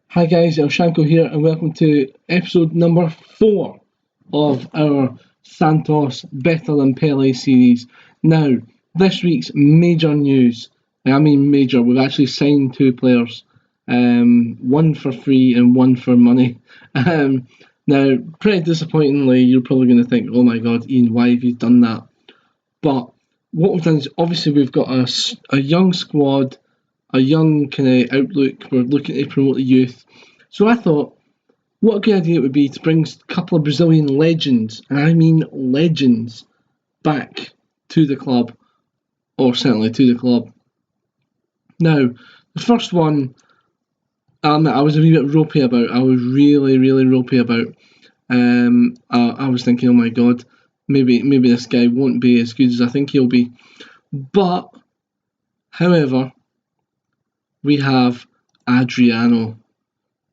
Hi guys, El Shanko here, and welcome to episode number 4 of our Santos Better Than Pele series. Now, this week's major news, and I mean major, we've actually signed 2 players, one for free and one for money. Now, pretty disappointingly, you're probably going to think, oh my god, Ian, why have you done that? But what we've done is, obviously we've got a young squad, a young kind of outlook. We're looking to promote the youth. So I thought, what a good idea it would be to bring a couple of Brazilian legends, and I mean legends, back to the club, or certainly to the club. Now, the first one, I was a wee bit ropey about. I was really, really ropey about. I was thinking, oh my god, maybe this guy won't be as good as I think he'll be. But, however, we have Adriano,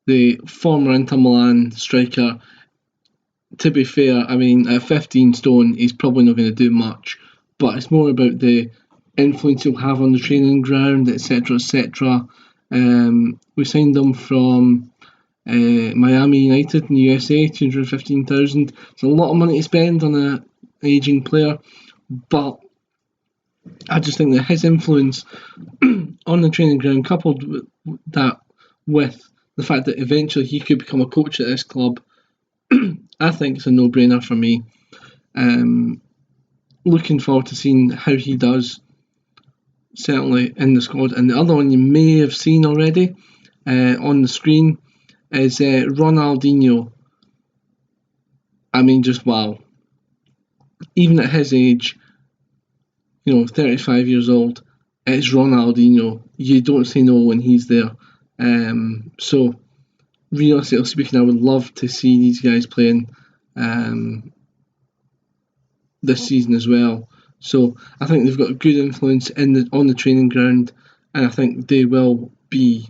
the former Inter Milan striker. To be fair, I mean, at 15 stone, he's probably not going to do much, but it's more about the influence he'll have on the training ground, etc., etc. We signed him from Miami United in the USA, 215,000. It's a lot of money to spend on an ageing player, but I just think that his influence on the training ground, coupled with that, with the fact that eventually he could become a coach at this club, I think it's a no-brainer for me. Looking forward to seeing how he does, certainly in the squad. And the other one you may have seen already on the screen is Ronaldinho. I mean, just wow. Even at his age, 35 years old, it's Ronaldinho. You don't say no when he's there. So, realistically speaking, I would love to see these guys playing this season as well. So I think they've got a good influence on the training ground, and I think they will be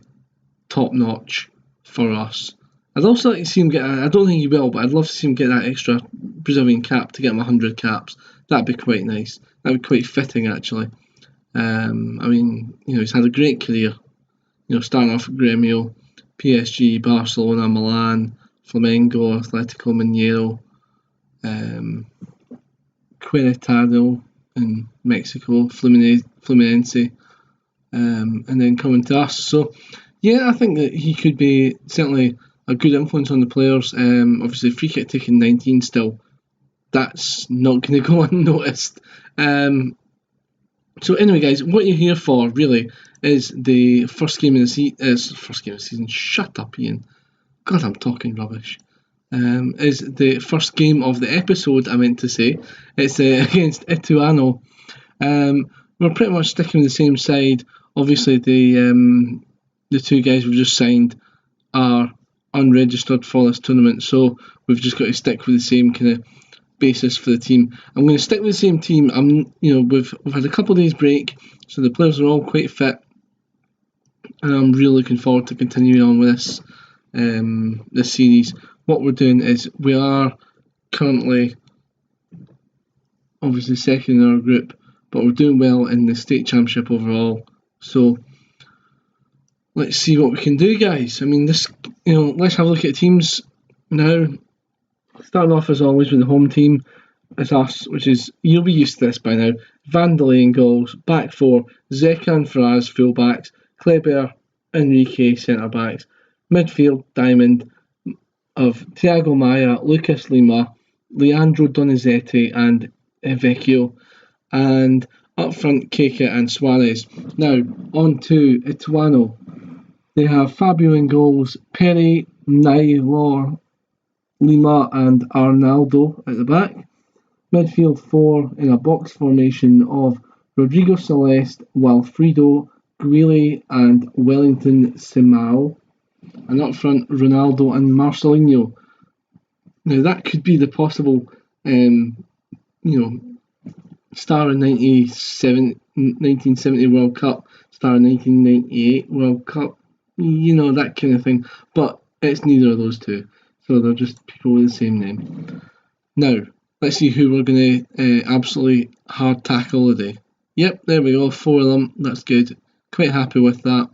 top notch for us. I'd also like to see him get. I don't think he will, but I'd love to see him get that extra Brazilian cap to get him 100 caps. That'd be quite nice. That'd be quite fitting, actually. I mean, he's had a great career. Starting off at Grêmio, PSG, Barcelona, Milan, Flamengo, Atletico Mineiro, Querétaro in Mexico, Fluminense, and then coming to us. So, yeah, I think that he could be certainly a good influence on the players. Obviously, free kick taking 19 still. That's not going to go unnoticed. So anyway, guys, what you're here for really is the first game of the season. Shut up, Ian. God, I'm talking rubbish. Is the first game of the episode, I meant to say. It's against Ituano. We're pretty much sticking with the same side. Obviously, the 2 guys we've just signed are unregistered for this tournament, so we've just got to stick with the same kind of basis for the team. I'm going to stick with the same team. We've had a couple of days break, so the players are all quite fit, and I'm really looking forward to continuing on with this series. What we're doing is we are currently obviously second in our group, but we're doing well in the state championship overall. So let's see what we can do, guys. I mean, let's have a look at teams now. Starting off as always with the home team, it's us, which is, you'll be used to this by now. Vanderlei in goals, back 4, Zeka and Faraz full backs, Kleber, Enrique centre backs, midfield diamond of Thiago Maia, Lucas Lima, Leandro Donizetti and Vecchio, and up front Keke and Suarez. Now on to Ituano. They have Fabio in goals, Pele, Naylor, Lima and Arnaldo at the back. Midfield 4 in a box formation of Rodrigo Celeste, Wilfredo, Guile and Wellington Simao. And up front, Ronaldo and Marcelinho. Now that could be the possible, star in 1970 World Cup, star in 1998 World Cup, that kind of thing. But it's neither of those two. So they're just people with the same name. Now, let's see who we're going to absolutely hard tackle today. Yep, there we go, 4 of them. That's good. Quite happy with that.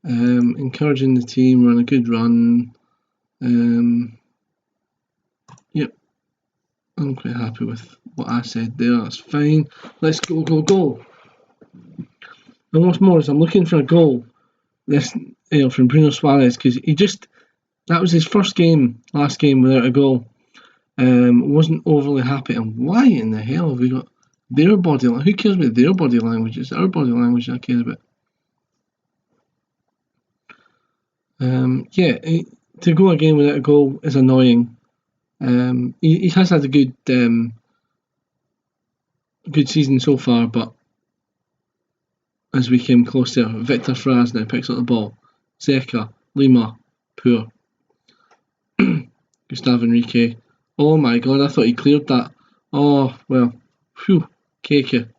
Encouraging the team, we're on a good run. Yep, I'm quite happy with what I said there. That's fine. Let's go. And what's more is I'm looking for a goal this from Bruno Suarez, because that was his last game without a goal. Wasn't overly happy. And why in the hell have we got their body language? Who cares about their body language? It's our body language I care about. To go again without a goal is annoying. He has had a good season so far, but as we came closer, Victor Fraz now picks up the ball. Zeka, Lima, poor. Gustavo Enrique. Oh my god, I thought he cleared that. Oh, well. Phew. Keke.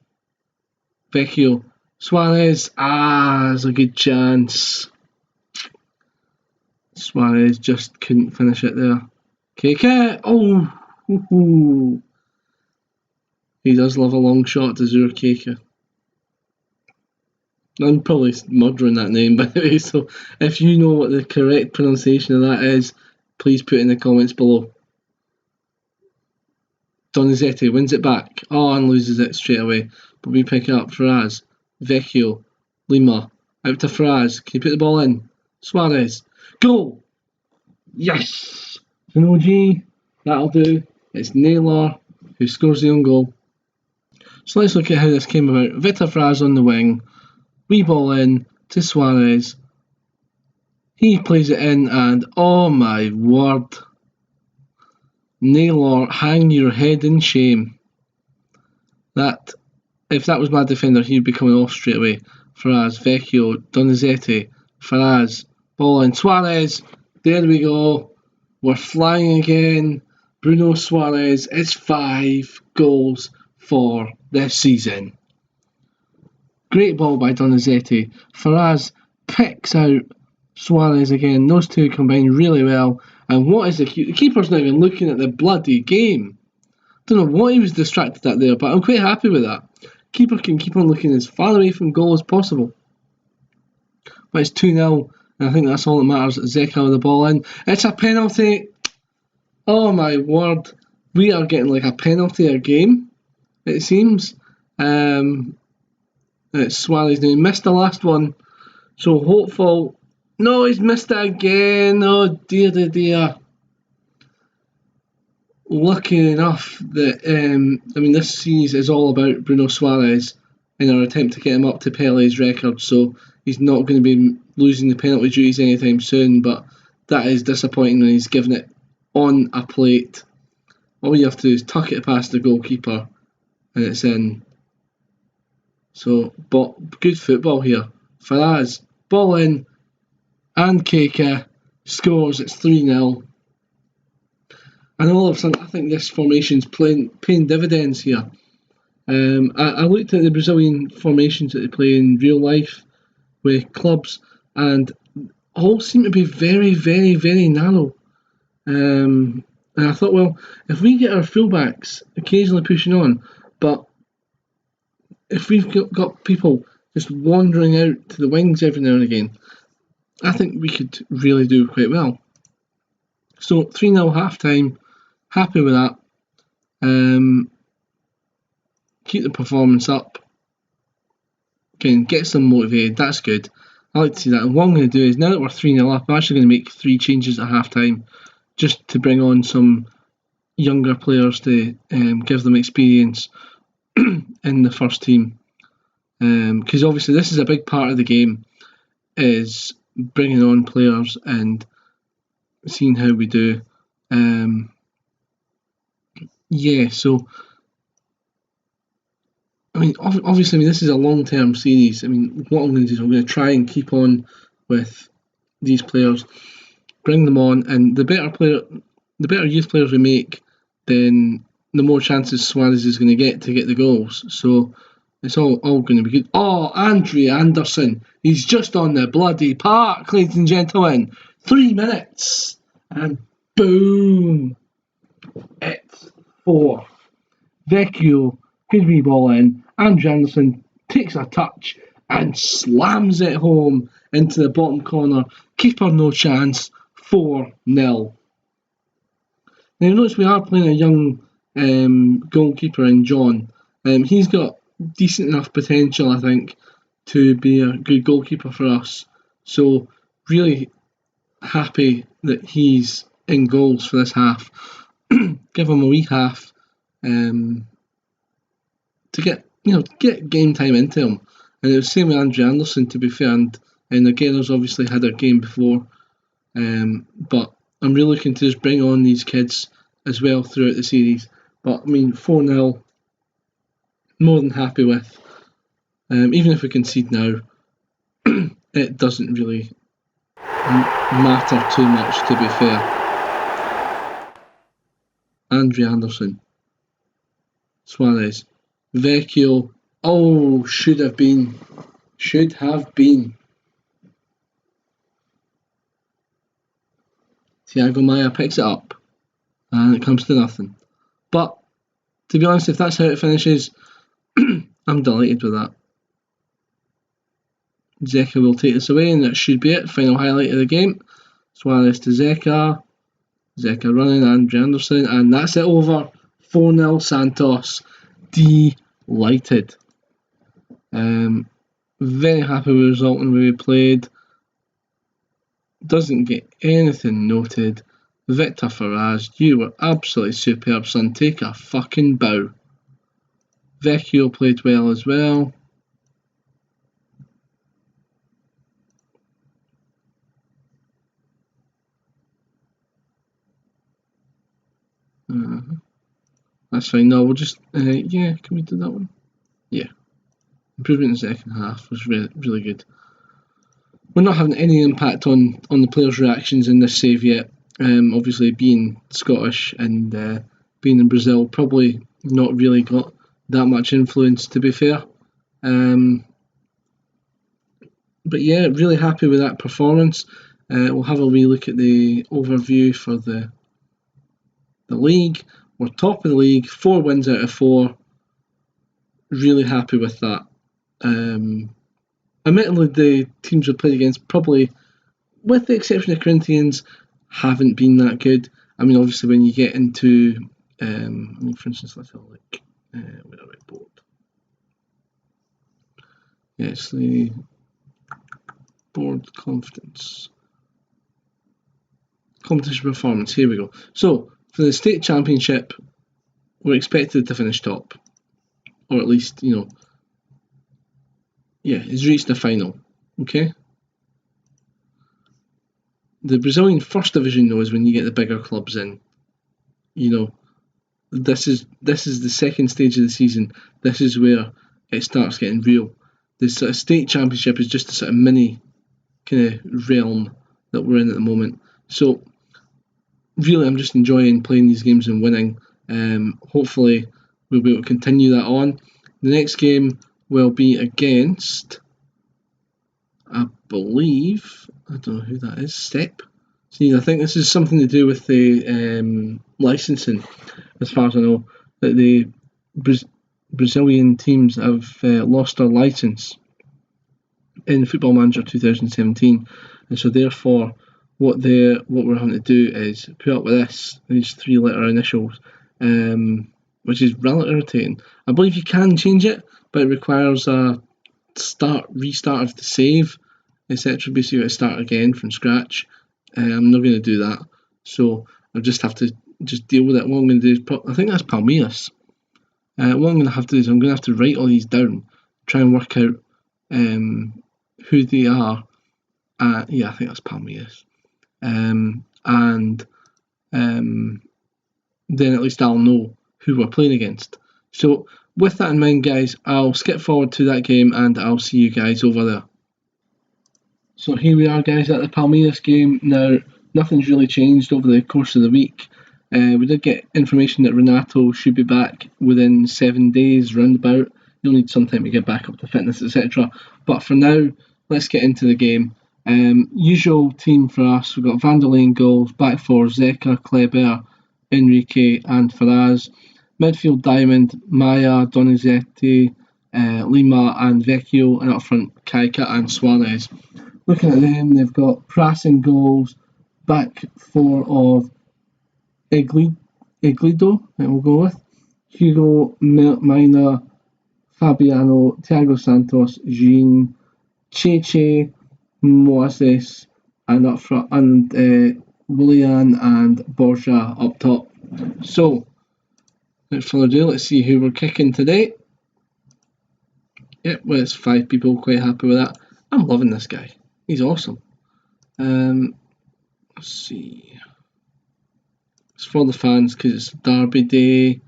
Vecchio. Suarez. There's a good chance. Suarez just couldn't finish it there. Keke. Oh. Ooh. He does love a long shot to Zur Keke. I'm probably murdering that name, by the way, so if you know what the correct pronunciation of that is, please put in the comments below. Donizetti wins it back. And loses it straight away. But we pick it up. Fraz. Vecchio. Lima. Out to Fraz. Can you put the ball in? Suarez. Goal! Yes! An OG. That'll do. It's Naylor who scores the own goal. So let's look at how this came about. Victor Fraz on the wing. Wee ball in to Suarez. He plays it in and oh my word. Naylor, hang your head in shame. If that was my defender, he'd be coming off straight away. Fraz, Vecchio, Donizetti, Fraz, ball in, Suarez. There we go. We're flying again. Bruno Suarez. It's 5 goals for this season. Great ball by Donizetti. Fraz picks out Suarez again. Those two combine really well. And what is the keeper's not even looking at the bloody game. Don't know what he was distracted at there, but I'm quite happy with that. Keeper can keep on looking as far away from goal as possible. But it's 2-0, and I think that's all that matters. Zeka with the ball in. It's a penalty. Oh my word. We are getting like a penalty a game, it seems. It's Suarez now. He missed the last one. So hopeful. No, he's missed it again. Oh dear. Lucky enough that this series is all about Bruno Suarez in our attempt to get him up to Pele's record. So he's not going to be losing the penalty duties anytime soon. But that is disappointing when he's given it on a plate. All you have to do is tuck it past the goalkeeper, and it's in. So, but good football here. Faraz, ball in, and Keke scores. It's 3-0. And all of a sudden, I think this formation's paying dividends here. I looked at the Brazilian formations that they play in real life with clubs, and all seem to be very, very, very narrow. And I thought, well, if we get our fullbacks occasionally pushing on, but if we've got people just wandering out to the wings every now and again, I think we could really do quite well. So 3-0 half time, happy with that. Keep the performance up. Again, get them motivated, that's good. I like to see that. And what I'm going to do is, now that we're 3-0 up, I'm actually going to make 3 changes at half time, just to bring on some younger players to give them experience in the first team. Because obviously this is a big part of the game, is bringing on players and seeing how we do. So obviously, this is a long-term series. What I'm going to do is I'm going to try and keep on with these players, bring them on, and the better youth players we make, then the more chances Suarez is going to get the goals. So it's all going to be good. Oh, Andre Anderson, he's just on the bloody park, ladies and gentlemen. 3 minutes, and boom, it's 4. Vecchio, good wee ball in. Andre Anderson takes a touch and slams it home. into the bottom corner. Keeper no chance, 4-0. Now you notice we are playing a young goalkeeper in John. He's got decent enough potential, I think, to be a good goalkeeper for us. So really happy that he's in goals for this half. Give him a wee half to get game time into him. And it was the same with Andrew Anderson, to be fair, and Aguero's obviously had a game before. But I'm really looking to just bring on these kids as well throughout the series. But I mean, 4-0, more than happy with. Even if we concede now, it doesn't really matter too much, to be fair. Andrew Anderson, Suarez, Vecchio. Oh, should have been. Thiago Maia picks it up, and it comes to nothing. But to be honest, if that's how it finishes, I'm delighted with that. Zeka will take this away, and that should be it. Final highlight of the game. Suarez to Zeka. Zeka running, Andrew Anderson, and that's it over. 4-0 Santos. Delighted. Very happy with the result when we played. Doesn't get anything noted. Victor Faraz, you were absolutely superb, son. Take a fucking bow. Vecchio played well as well. That's fine. No, we'll just can we do that one? Yeah. Improvement in the second half was really, really good. We're not having any impact on the players' reactions in this save yet. Obviously, being Scottish and being in Brazil, probably not really got that much influence, to be fair. But yeah, really happy with that performance. We'll have a wee look at the overview for the league. We're top of the league, 4 wins out of 4. Really happy with that. Admittedly, the teams we played against, probably, with the exception of Corinthians, haven't been that good. I mean, obviously, when you get into, for instance, let's have a look. Where are we board? Yes, the board confidence. Competition performance, here we go. So, for the state championship, we're expected to finish top. Or at least, it's reached the final. Okay? The Brazilian first division, though, is when you get the bigger clubs in. This is the second stage of the season. This is where it starts getting real. The sort of state championship is just a sort of mini kind of realm that we're in at the moment. So, really, I'm just enjoying playing these games and winning. Hopefully, we'll be able to continue that on. The next game will be against, I believe, I don't know who that is, Step. See, I think this is something to do with the licensing, as far as I know, that the Brazilian teams have lost their license in Football Manager 2017, and so therefore what we're having to do is put up with these 3-letter initials, which is rather irritating. I believe you can change it, but it requires a restart of the save, etc. Basically, you got to start again from scratch. I'm not going to do that, so I just have to deal with it. What I'm going to do is, I think that's Palmeiras. What I'm going to have to do is I'm going to have to write all these down, try and work out who they are. I think that's Palmeiras. And then at least I'll know who we're playing against. So with that in mind, guys, I'll skip forward to that game and I'll see you guys over there. So here we are, guys, at the Palmeiras game. Now, nothing's really changed over the course of the week. We did get information that Renato should be back within 7 days, roundabout. He'll need some time to get back up to fitness, etc. But for now, let's get into the game. Usual team for us. We've got Vanderlei in goals, back four, Zeka, Kleber, Enrique and Faraz. Midfield diamond, Maya, Donizetti, Lima and Vecchio, and up front, Kaika and Suarez. looking at them, they've got pressing goals, back four of Eglido, that we'll go with, Hugo Mina, Fabiano, Thiago Santos, Jean, Cheche, Moises, and up front, and Willian and Borja up top. So, without further ado, let's see who we're kicking today. Yep, well, it's 5 people, quite happy with that. I'm loving this guy. He's awesome. Let's see. It's for the fans because it's Derby Day.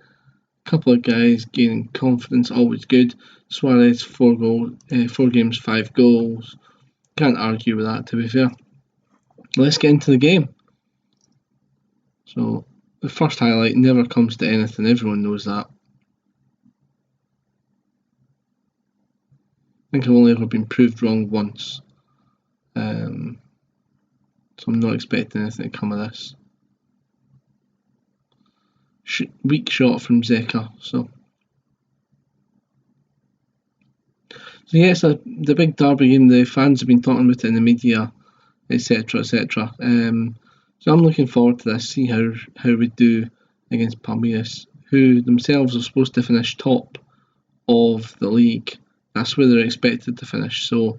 Couple of guys gaining confidence, always good. Suarez 4 games, 5 goals. Can't argue with that, to be fair. Let's get into the game. So the first highlight never comes to anything. Everyone knows that. I think I've only ever been proved wrong once. So I'm not expecting anything to come of this. Weak shot from Zeka. So yeah, it's the big derby game. The fans have been talking about it in the media, etc., etc. So I'm looking forward to this. See how we do against Palmeiras, who themselves are supposed to finish top of the league. That's where they're expected to finish. So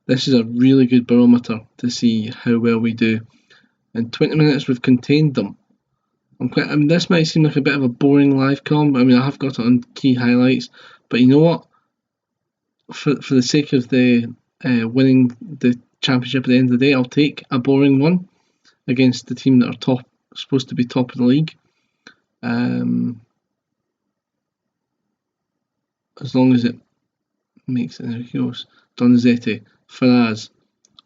this is a really good barometer to see how well we do. In 20 minutes, we've contained them. This might seem like a bit of a boring live comm. I mean, I have got it on key highlights, but you know what? For the sake of the winning the championship at the end of the day, I'll take a boring one against the team that are supposed to be top of the league. As long as it makes it. There he goes. Donizetti, Faraz.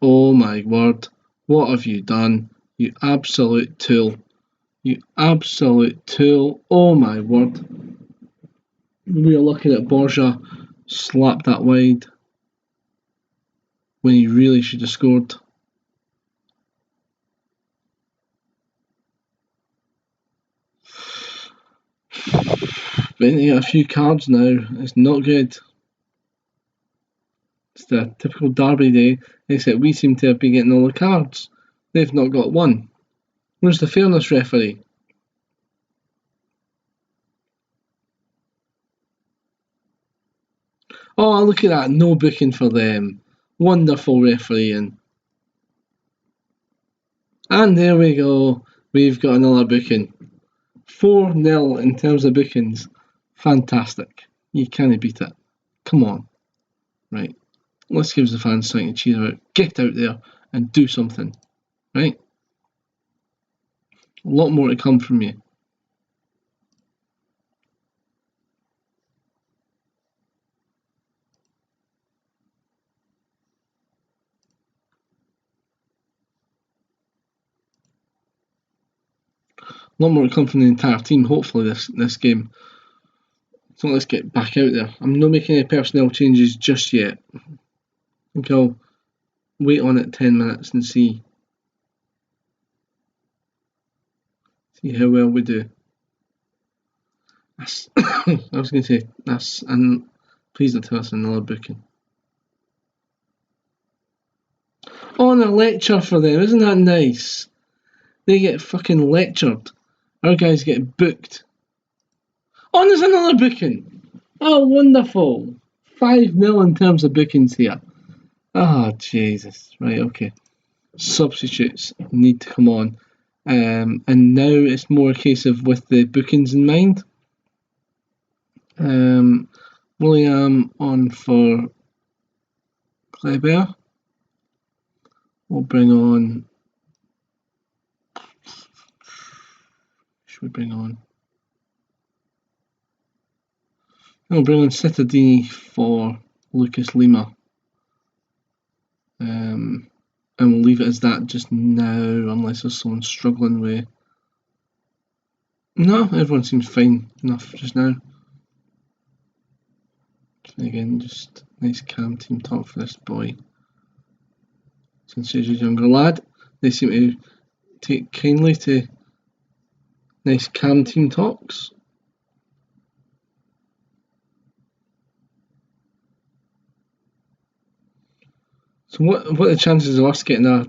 Oh my word! What have you done? You absolute tool! You absolute tool! Oh my word! We are looking at Borja slap that wide when he really should have scored. Bentley got a few cards now. It's not good. It's the typical derby day, except we seem to have been getting all the cards. They've not got one. Where's the fairness referee? Oh, look at that. No booking for them. Wonderful refereeing. And there we go. We've got another booking. 4-0 in terms of bookings. Fantastic. You can't beat it. Come on. Right. Let's give the fans something to cheer about. Get out there and do something. Right? A lot more to come from you. A lot more to come from the entire team, hopefully, this game. So let's get back out there. I'm not making any personnel changes just yet. I think I'll wait on it 10 minutes and see how well we do. I was going to say, and please don't tell us another booking. Oh, and a lecture for them, isn't that nice? They get fucking lectured. Our guys get booked. Oh, and there's another booking. Oh, wonderful. 5-0 in terms of bookings here. Ah, Jesus. Right, okay. Substitutes need to come on. And now it's more a case of with the bookings in mind. William on for Kleber. We'll bring on. Should we bring on? We'll bring on Cittadini for Lucas Lima. And we'll leave it as that just now, unless there's someone struggling with. No, everyone seems fine enough just now. Again, just nice calm team talk for this boy. Since he's a younger lad, they seem to take kindly to nice calm team talks. So what are the chances of us getting a...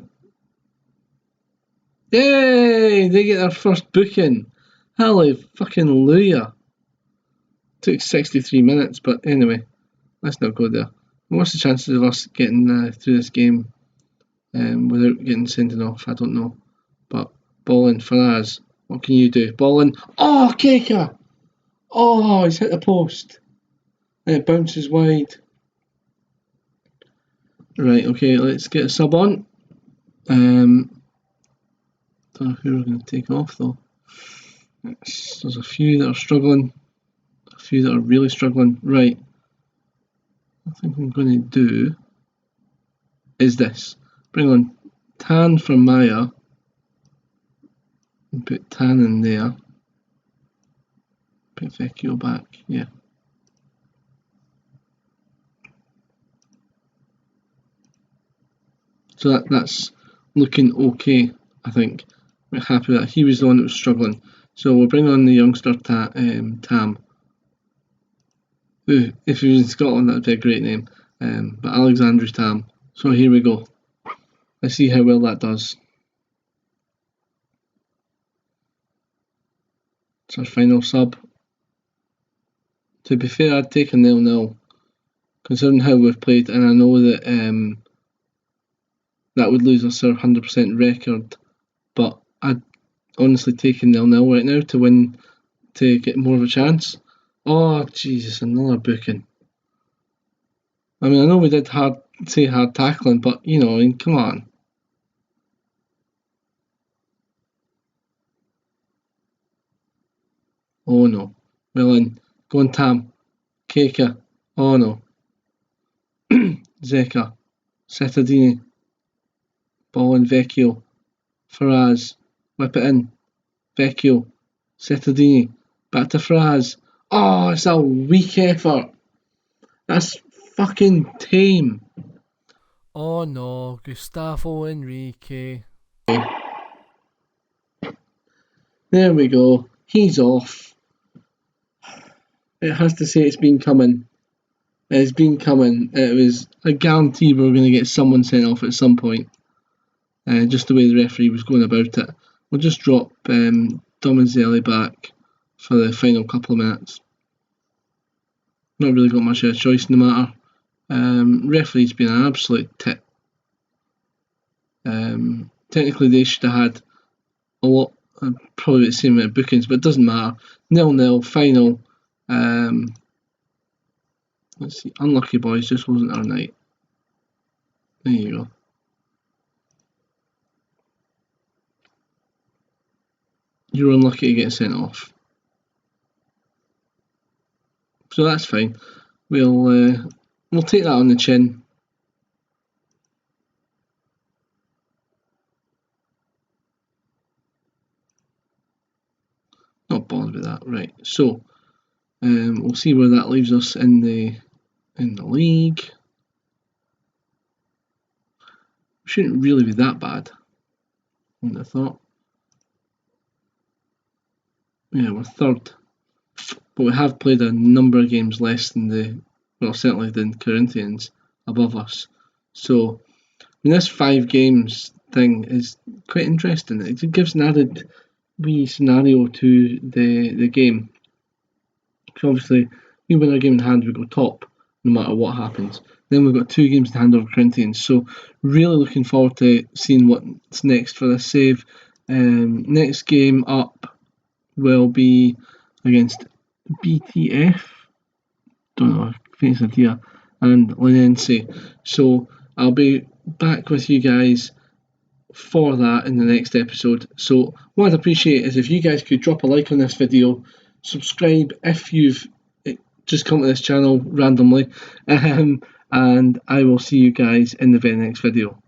Yay! They get their first booking. Hallelujah. Took 63 minutes, but anyway, let's not go there. What's the chances of us getting through this game without getting sent off? I don't know. But ball in, Faraz. What can you do? Ball in. Oh, Keika! Oh, he's hit the post. And it bounces wide. Right, okay, let's get a sub on. Don't know who we're going to take off though. There's a few that are struggling. A few that are really struggling. Right. I think I'm going to do is this. Bring on Tan for Maya. And put Tan in there. Put Vecchio back. Yeah. So that's looking okay, I think. We're happy with that. He was the one that was struggling. So we'll bring on the youngster Tam. Who, if he was in Scotland, that would be a great name. But Alexandru Tam. So here we go. Let's see how well that does. It's our final sub. To be fair, I'd take a 0-0, considering how we've played, and I know that that would lose us our 100% record, but I'd honestly take a 0-0 right now to win, to get more of a chance. Oh, Jesus, another booking. I mean, I know we did hard tackling, but, you know, I mean, come on. Oh, no. Well in. Go on, Tam. Keika. Oh, no. Zeka. Setadini. Ball in, Vecchio. Faraz. Whip it in. Vecchio. Setadini. Back to Faraz. Oh, it's a weak effort. That's fucking tame. Oh no, Gustavo Enrique. There we go. He's off. It has to say it's been coming. It's been coming. It was a guarantee we were going to get someone sent off at some point. Just the way the referee was going about it. We'll just drop Domazelli back for the final couple of minutes. Not really got much of a choice in the matter. Referee's been an absolute tit. Technically they should have had a lot, probably the same amount of bookings, but it doesn't matter. 0-0 final. Let's see, unlucky boys, just wasn't our night. There you go. You're unlucky to get sent off. So that's fine. We'll take that on the chin. Not bothered with that, right? So we'll see where that leaves us in the league. Shouldn't really be that bad, I wouldn't have thought. Yeah, we're third, but we have played a number of games less than certainly than Corinthians above us. So, I mean, this 5 games thing is quite interesting. It gives an added wee scenario to the game. So obviously, we win our game in hand, we go top, no matter what happens. Then we've got 2 games in hand over Corinthians. So, really looking forward to seeing what's next for this save. Next game up will be against BTF. Don't know, I think it's Adia and Linense. So I'll be back with you guys for that in the next episode. So what I'd appreciate is if you guys could drop a like on this video, subscribe if you've just come to this channel randomly, and I will see you guys in the very next video.